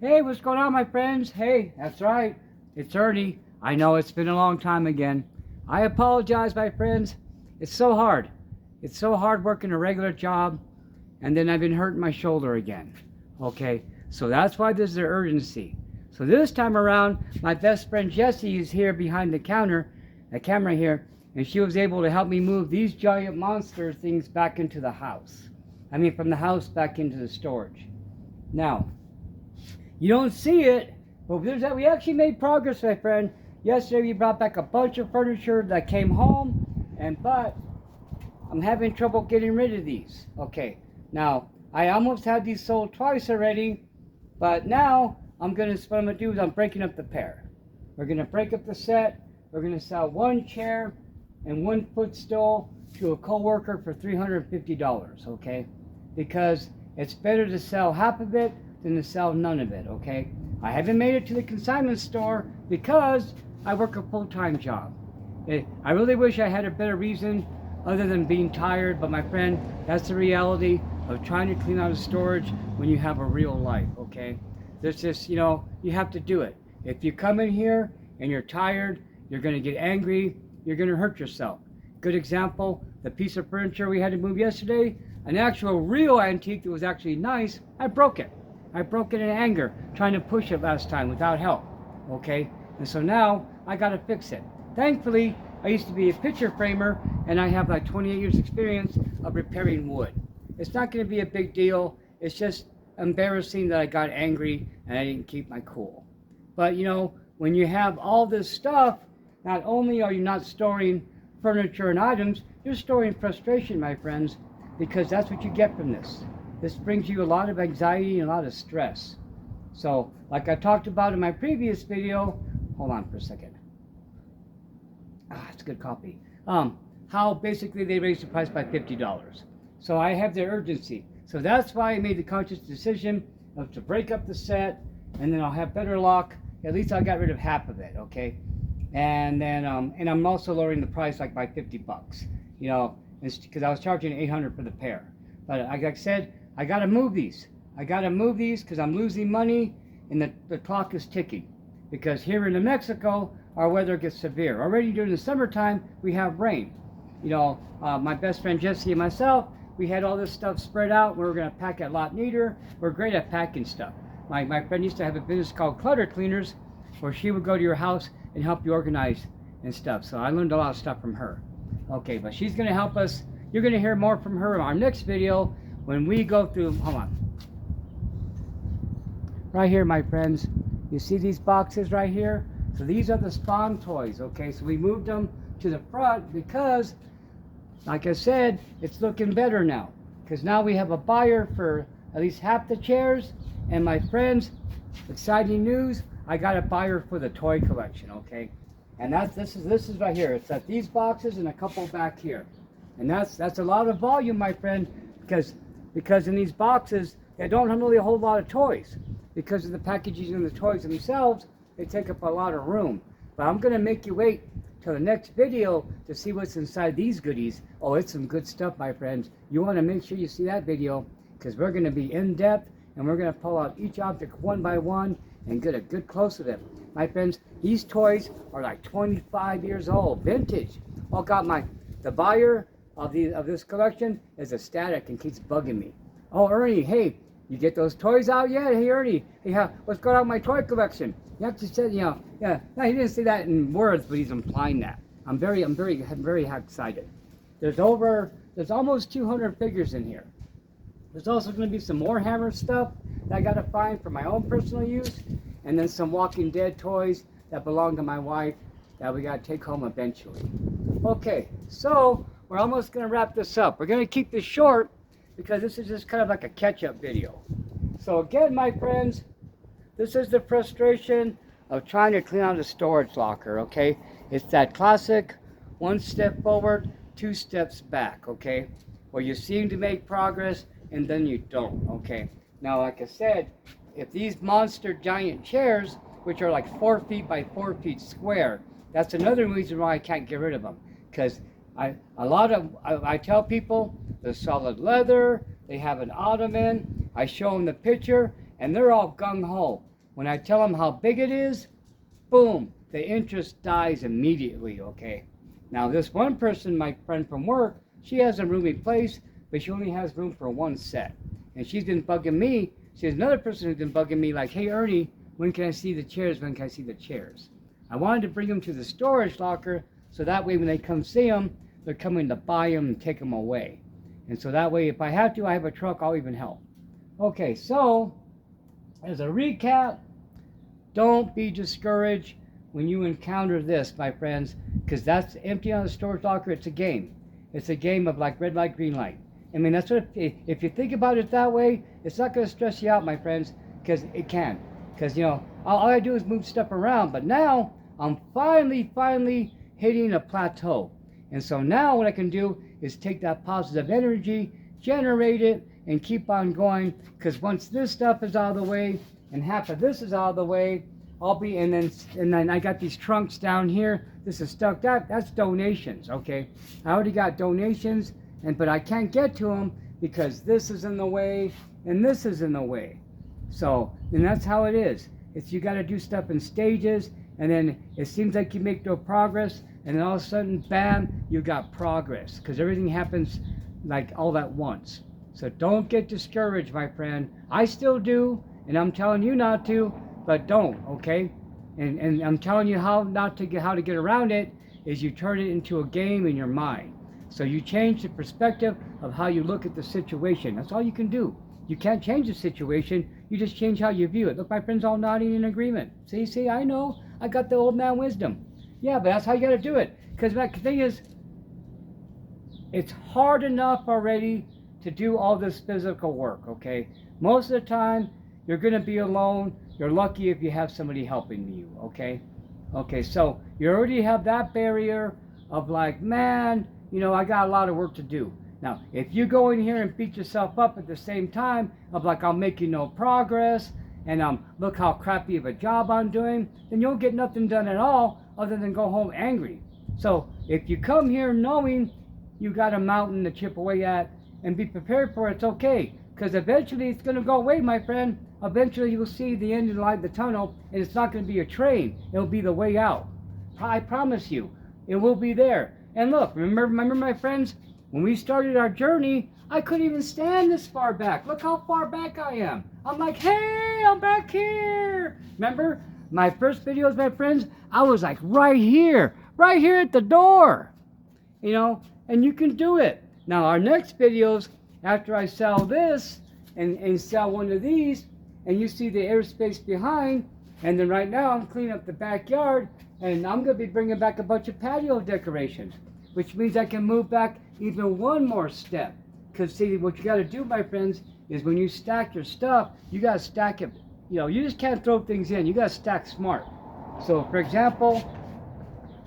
Hey, what's going on, my friends? Hey, that's right. It's Ernie. I know it's been a long time again. I apologize, my friends. It's so hard. It's so hard working a regular job, and then I've been hurting my shoulder again. Okay, so that's why there's the urgency. So this time around, my best friend Jessie is here behind the camera here, and she was able to help me move these giant monster things back into the house. I mean, from the house back into the storage. Now, you don't see it, but we actually made progress, my friend. Yesterday we brought back a bunch of furniture that came home, but I'm having trouble getting rid of these. Okay, now I almost had these sold twice already, but now what I'm gonna do is I'm breaking up the pair. We're gonna break up the set. We're gonna sell one chair and one footstool to a coworker for $350. Okay, because it's better to sell half of it than to sell none of it. Okay, I haven't made it to the consignment store because I work a full-time job. I really wish I had a better reason other than being tired, but my friend, that's the reality of trying to clean out a storage when you have a real life. Okay, there's just, you have to do it. If you come in here and you're tired, you're going to get angry, you're going to hurt yourself. Good example, the piece of furniture we had to move yesterday, an actual real antique that was actually nice, I broke it. I broke it in anger, trying to push it last time without help. Okay, and so now I got to fix it. Thankfully, I used to be a picture framer, and I have like 28 years experience of repairing wood. It's not going to be a big deal. It's just embarrassing that I got angry and I didn't keep my cool. But when you have all this stuff, not only are you not storing furniture and items, you're storing frustration, my friends, because that's what you get from this. This brings you a lot of anxiety and a lot of stress. So, like I talked about in my previous video, hold on for a second. It's a good copy. How basically they raised the price by $50. So I have the urgency. So that's why I made the conscious decision to break up the set, and then I'll have better luck. At least I got rid of half of it, okay? And then, and I'm also lowering the price like by $50, because I was charging $800 for the pair. But like I said, I gotta move these. I gotta move these because I'm losing money and the clock is ticking. Because here in New Mexico, our weather gets severe. Already during the summertime, we have rain. My best friend Jesse and myself, we had all this stuff spread out. We were gonna pack it a lot neater. We're great at packing stuff. My friend used to have a business called Clutter Cleaners, where she would go to your house and help you organize and stuff. So I learned a lot of stuff from her. Okay, but she's gonna help us. You're gonna hear more from her in our next video when we go through, hold on. Right here, my friends, you see these boxes right here? So these are the Spawn toys, okay? So we moved them to the front because, like I said, it's looking better now. Because now we have a buyer for at least half the chairs. And my friends, exciting news, I got a buyer for the toy collection, okay? And this is right here. It's at these boxes and a couple back here. And that's a lot of volume, my friend, because in these boxes, they don't have really a whole lot of toys. Because of the packaging and the toys themselves, they take up a lot of room. But I'm going to make you wait till the next video to see what's inside these goodies. Oh, it's some good stuff, my friends. You want to make sure you see that video, because we're going to be in depth and we're going to pull out each object one by one and get a good close of it. My friends, these toys are like 25 years old, vintage. The buyer of this collection is ecstatic and keeps bugging me. Oh, Ernie, hey, you get those toys out yet? Hey, Ernie, hey, what's going on with my toy collection? You have to say, yeah. No, he didn't say that in words, but he's implying that. I'm very excited. There's almost 200 figures in here. There's also going to be some more Hammer stuff that I got to find for my own personal use, and then some Walking Dead toys that belong to my wife that we got to take home eventually. Okay, so we're almost going to wrap this up. We're going to keep this short because this is just kind of like a catch-up video. So again, my friends, this is the frustration of trying to clean out a storage locker, okay? It's that classic 1 step forward, 2 steps back, okay? Where you seem to make progress and then you don't, okay? Now, like I said, if these monster giant chairs, which are like 4 feet by 4 feet square, that's another reason why I can't get rid of them. Because I tell people they're solid leather, they have an ottoman, I show them the picture, and they're all gung-ho. when I tell them how big it is, boom, the interest dies immediately, okay? Now, this one person, my friend from work, she has a roomy place, but she only has room for one set. And she's been bugging me. She has another person who's been bugging me like, hey, Ernie, when can I see the chairs? When can I see the chairs? I wanted to bring them to the storage locker so that way when they come see them, they're coming to buy them and take them away. And so that way, if I have to, I have a truck, I'll even help. Okay, so as a recap, don't be discouraged when you encounter this, my friends, because that's empty on the storage locker. It's a game. It's a game of like red light, green light. I mean, that's what, if you think about it that way, it's not going to stress you out, my friends, because it can. Because, you know, all I do is move stuff around. But now, I'm finally hitting a plateau. And so now what I can do is take that positive energy, generate it, and keep on going. Because once this stuff is out of the way, and half of this is out of the way, I'll be, and then I got these trunks down here. This is stuck. That's donations, okay? I already got donations, but I can't get to them because this is in the way and this is in the way. So, and that's how it is. It's you got to do stuff in stages, and then it seems like you make no progress, and then all of a sudden, bam, you got progress because everything happens like all at once. So don't get discouraged, my friend. I still do, and I'm telling you not to. But don't, okay? And I'm telling you how to get around it is you turn it into a game in your mind. So you change the perspective of how you look at the situation. That's all you can do. You can't change the situation. You just change how you view it. Look, my friend's all nodding in agreement. See, I know. I got the old man wisdom. Yeah, but that's how you got to do it. Because the thing is, it's hard enough already to do all this physical work, okay? Most of the time, you're going to be alone. You're lucky if you have somebody helping you, okay? Okay, so you already have that barrier of like, man, you know, I got a lot of work to do. Now, if you go in here and beat yourself up at the same time of like, I'm making no progress, and look how crappy of a job I'm doing, then you'll get nothing done at all other than go home angry. So if you come here knowing you got a mountain to chip away at and be prepared for it, it's okay. Because eventually it's going to go away, my friend. Eventually you'll see the end of the light of the tunnel, and it's not going to be a train. It'll be the way out. I promise you, it will be there. And look, remember my friends, when we started our journey, I couldn't even stand this far back. Look how far back I am. I'm like, hey, I'm back here. Remember my first videos, my friends? I was like right here at the door. You know, and you can do it. Now our next videos, after I sell this and sell one of these, and you see the airspace behind, and then right now I'm cleaning up the backyard, and I'm going to be bringing back a bunch of patio decorations, which means I can move back even one more step. Because see, what you got to do, my friends, is when you stack your stuff, you got to stack it. You know, you just can't throw things in. You got to stack smart. So, for example,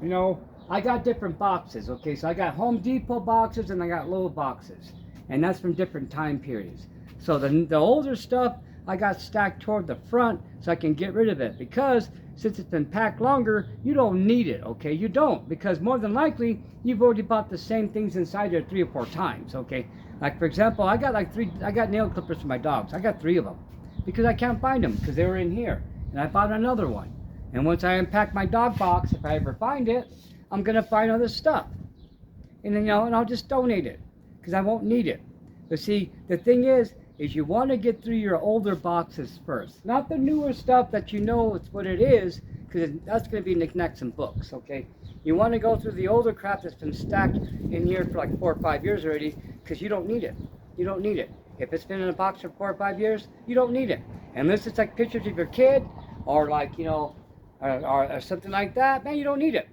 you know, I got different boxes, okay? So I got Home Depot boxes and I got Lowe's boxes. And that's from different time periods. So the older stuff, I got stacked toward the front so I can get rid of it. Because since it's been packed longer, you don't need it, okay? You don't. Because more than likely, you've already bought the same things inside there 3 or 4 times, okay? Like, for example, I got nail clippers for my dogs. I got 3 of them. Because I can't find them because they were in here. And I bought another one. And once I unpack my dog box, if I ever find it, I'm going to find other stuff. And then, you know, and I'll just donate it. Because I won't need it. But see, the thing is you want to get through your older boxes first. Not the newer stuff that you know it's what it is, because that's going to be knickknacks and books, okay? You want to go through the older crap that's been stacked in here for like 4 or 5 years already, because you don't need it. You don't need it. If it's been in a box for 4 or 5 years, you don't need it. Unless it's like pictures of your kid, or like, you know, or something like that, man, you don't need it.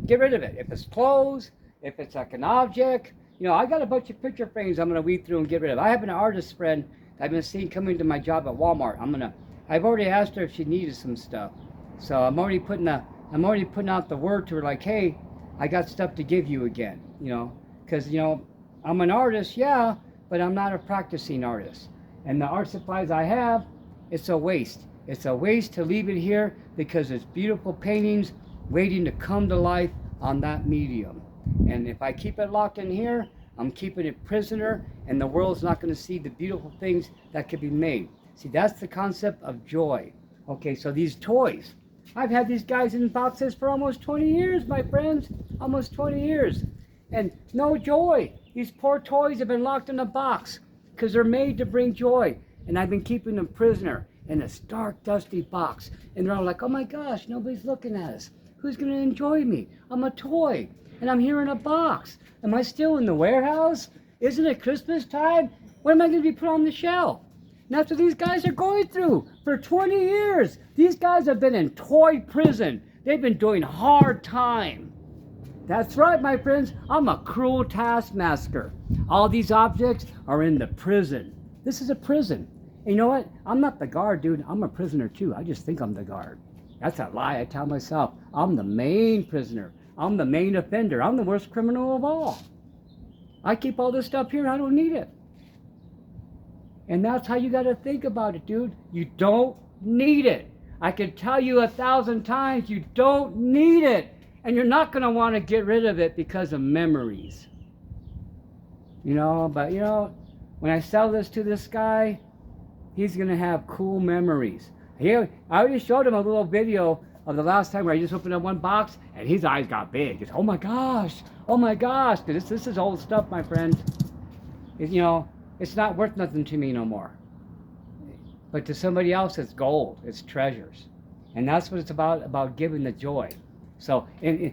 Get rid of it. If it's clothes, if it's like an object, you know, I got a bunch of picture frames I'm gonna weed through and get rid of. I have an artist friend I've been seeing coming to my job at Walmart. I've already asked her if she needed some stuff. So I'm already putting out the word to her like, hey, I got stuff to give you again, you know, because, you know, I'm an artist, yeah, but I'm not a practicing artist. And the art supplies I have, it's a waste. It's a waste to leave it here because it's beautiful paintings waiting to come to life on that medium. And if I keep it locked in here, I'm keeping it prisoner, and the world's not going to see the beautiful things that could be made. See, that's the concept of joy. Okay, so these toys. I've had these guys in boxes for almost 20 years, my friends. Almost 20 years. And no joy. These poor toys have been locked in a box because they're made to bring joy. And I've been keeping them prisoner in this dark, dusty box. And they're all like, oh my gosh, nobody's looking at us. Who's going to enjoy me? I'm a toy. And I'm here in a box. Am I still in the warehouse? Isn't it Christmas time? When am I going to be put on the shelf? And that's what these guys are going through for 20 years. These guys have been in toy prison. They've been doing hard time. That's right, my friends. I'm a cruel taskmaster. All these objects are in the prison. This is a prison. And you know what? I'm not the guard, dude. I'm a prisoner too. I just think I'm the guard. That's a lie I tell myself. I'm the main prisoner. I'm the main offender. I'm the worst criminal of all. I keep all this stuff here and I don't need it. And that's how you got to think about it, dude. You don't need it. I can tell you 1,000 times you don't need it. And you're not going to want to get rid of it because of memories. You know, but you know, when I sell this to this guy, he's going to have cool memories. I already showed him a little video of the last time where I just opened up one box and his eyes got big. He's, oh my gosh. This is old stuff, my friends. You know, it's not worth nothing to me no more. But to somebody else, it's gold. It's treasures. And that's what it's about giving the joy. So,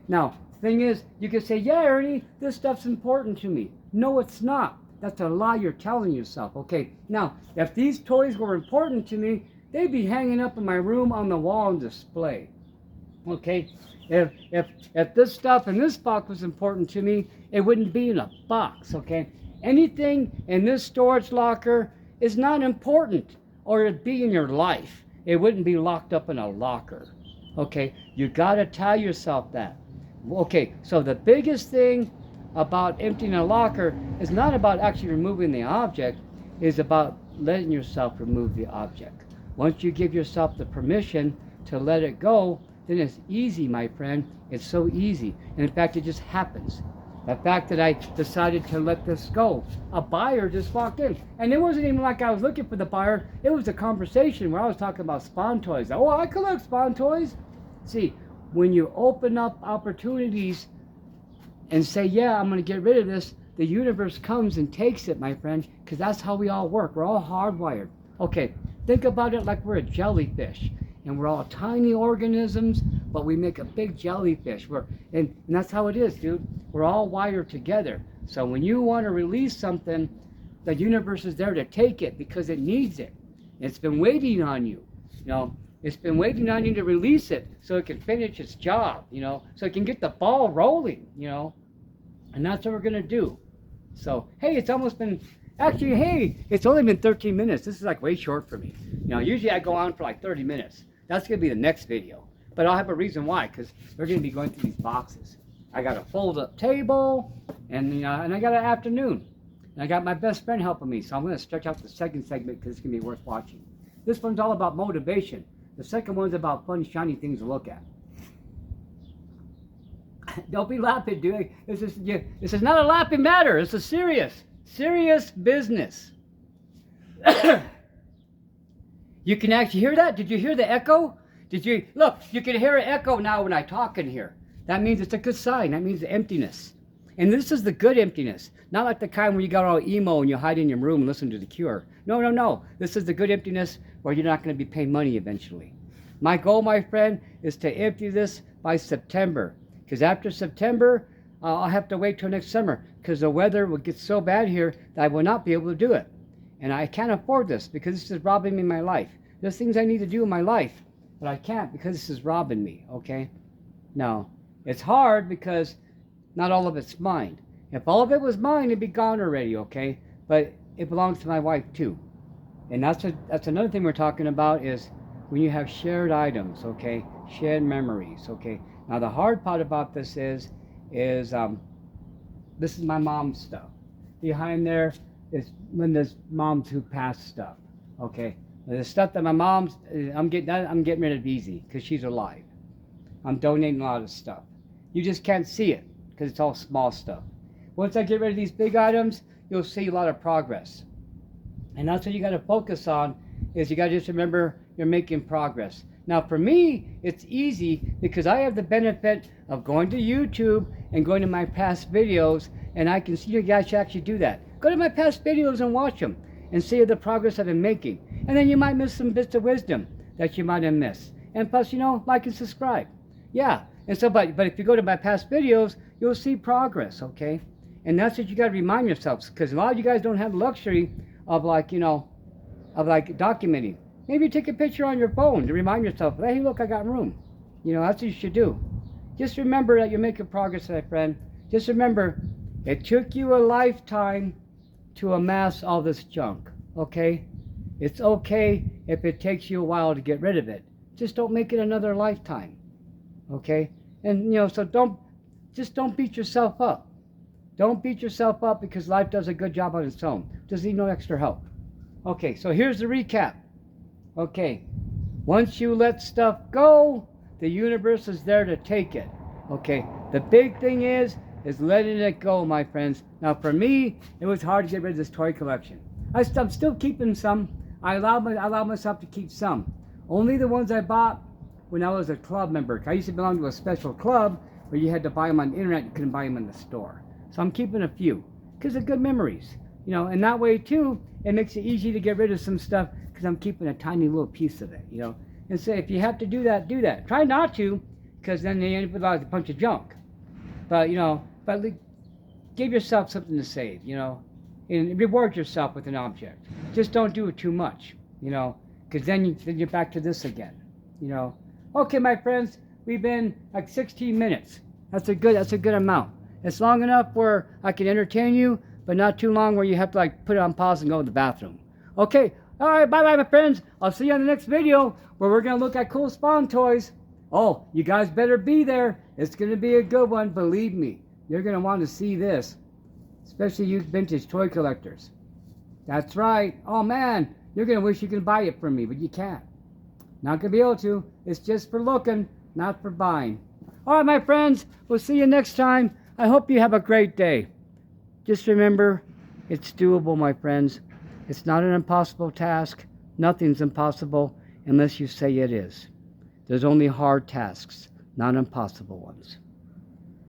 now, the thing is, you can say, yeah, Ernie, this stuff's important to me. No, it's not. That's a lie you're telling yourself. Okay, now, if these toys were important to me, they'd be hanging up in my room on the wall on display. Okay, if this stuff in this box was important to me, it wouldn't be in a box. Okay, anything in this storage locker is not important, or it'd be in your life. It wouldn't be locked up in a locker. Okay, you got to tell yourself that. Okay, so the biggest thing about emptying a locker is not about actually removing the object, is about letting yourself remove the object. Once you give yourself the permission to let it go, then it's easy, my friend. It's so easy. And in fact, it just happens. The fact that I decided to let this go, a buyer just walked in. And it wasn't even like I was looking for the buyer. It was a conversation where I was talking about Spawn toys. Oh, I collect Spawn toys. See, when you open up opportunities and say, yeah, I'm going to get rid of this, the universe comes and takes it, my friend, because that's how we all work. We're all hardwired. Okay, think about it like we're a jellyfish. And we're all tiny organisms, but we make a big jellyfish. And that's how it is, dude. We're all wired together. So when you want to release something, the universe is there to take it because it needs it. It's been waiting on you. You know, it's been waiting on you to release it so it can finish its job, you know, so it can get the ball rolling, you know. And that's what we're going to do. So, hey, it's almost been, actually, hey, it's only been 13 minutes. This is like way short for me. You know, usually I go on for like 30 minutes. That's going to be the next video. But I'll have a reason why, because we're going to be going through these boxes. I got a fold-up table, and I got an afternoon. And I got my best friend helping me, so I'm going to stretch out the second segment because it's going to be worth watching. This one's all about motivation. The second one's about fun, shiny things to look at. Don't be laughing, dude. This is not a laughing matter. It's a serious business. You can actually hear that? Did you hear the echo? Look, you can hear an echo now when I talk in here. That means it's a good sign. That means emptiness. And this is the good emptiness. Not like the kind where you got all emo and you hide in your room and listen to The Cure. No. This is the good emptiness where you're not going to be paying money eventually. My goal, my friend, is to empty this by September. Because after September, I'll have to wait till next summer. Because the weather will get so bad here that I will not be able to do it. And I can't afford this because this is robbing me of my life. There's things I need to do in my life, but I can't because this is robbing me, okay? No, it's hard because not all of it's mine. If all of it was mine, it'd be gone already, okay? But it belongs to my wife too. And that's another thing we're talking about is when you have shared items, okay? Shared memories, okay? Now the hard part about this is this is my mom's stuff. Behind there is Linda's mom's who passed stuff, okay? The stuff that my mom's, I'm getting rid of easy because she's alive. I'm donating a lot of stuff. You just can't see it because it's all small stuff. Once I get rid of these big items, you'll see a lot of progress. And that's what you got to focus on is you got to just remember you're making progress. Now for me, it's easy because I have the benefit of going to YouTube and going to my past videos, and I can see you guys actually do that. Go to my past videos and watch them and see the progress I've been making. And then you might miss some bits of wisdom that you might have missed. And plus, like and subscribe. Yeah. And so, but if you go to my past videos, you'll see progress, okay? And that's what you got to remind yourselves, because a lot of you guys don't have the luxury of documenting. Maybe take a picture on your phone to remind yourself, hey, look, I got room. That's what you should do. Just remember that you're making progress, my friend. Just remember, it took you a lifetime to amass all this junk, okay? It's okay if it takes you a while to get rid of it. Just don't make it another lifetime, okay? And, so don't beat yourself up. Don't beat yourself up because life does a good job on its own. Doesn't need no extra help. Okay, so here's the recap. Okay, once you let stuff go, the universe is there to take it. Okay, the big thing is letting it go, my friends. Now for me, it was hard to get rid of this toy collection. I'm still keeping some. I allowed myself to keep some. Only the ones I bought when I was a club member. I used to belong to a special club where you had to buy them on the internet. You couldn't buy them in the store. So I'm keeping a few because they're good memories. And that way too, it makes it easy to get rid of some stuff because I'm keeping a tiny little piece of it, And so if you have to do that, do that. Try not to, because then you end up with a bunch of junk. But, give yourself something to save, and reward yourself with an object. Just don't do it too much, because then you're back to this again, Okay, my friends, we've been like 16 minutes. That's a good amount. It's long enough where I can entertain you, but not too long where you have to put it on pause and go to the bathroom. Okay, all right, bye-bye, my friends. I'll see you on the next video where we're going to look at cool Spawn toys. Oh, you guys better be there. It's going to be a good one, believe me. You're going to want to see this, especially you vintage toy collectors. That's right. Oh, man, you're going to wish you could buy it from me, but you can't. Not going to be able to. It's just for looking, not for buying. All right, my friends, we'll see you next time. I hope you have a great day. Just remember, it's doable, my friends. It's not an impossible task. Nothing's impossible unless you say it is. There's only hard tasks, not impossible ones.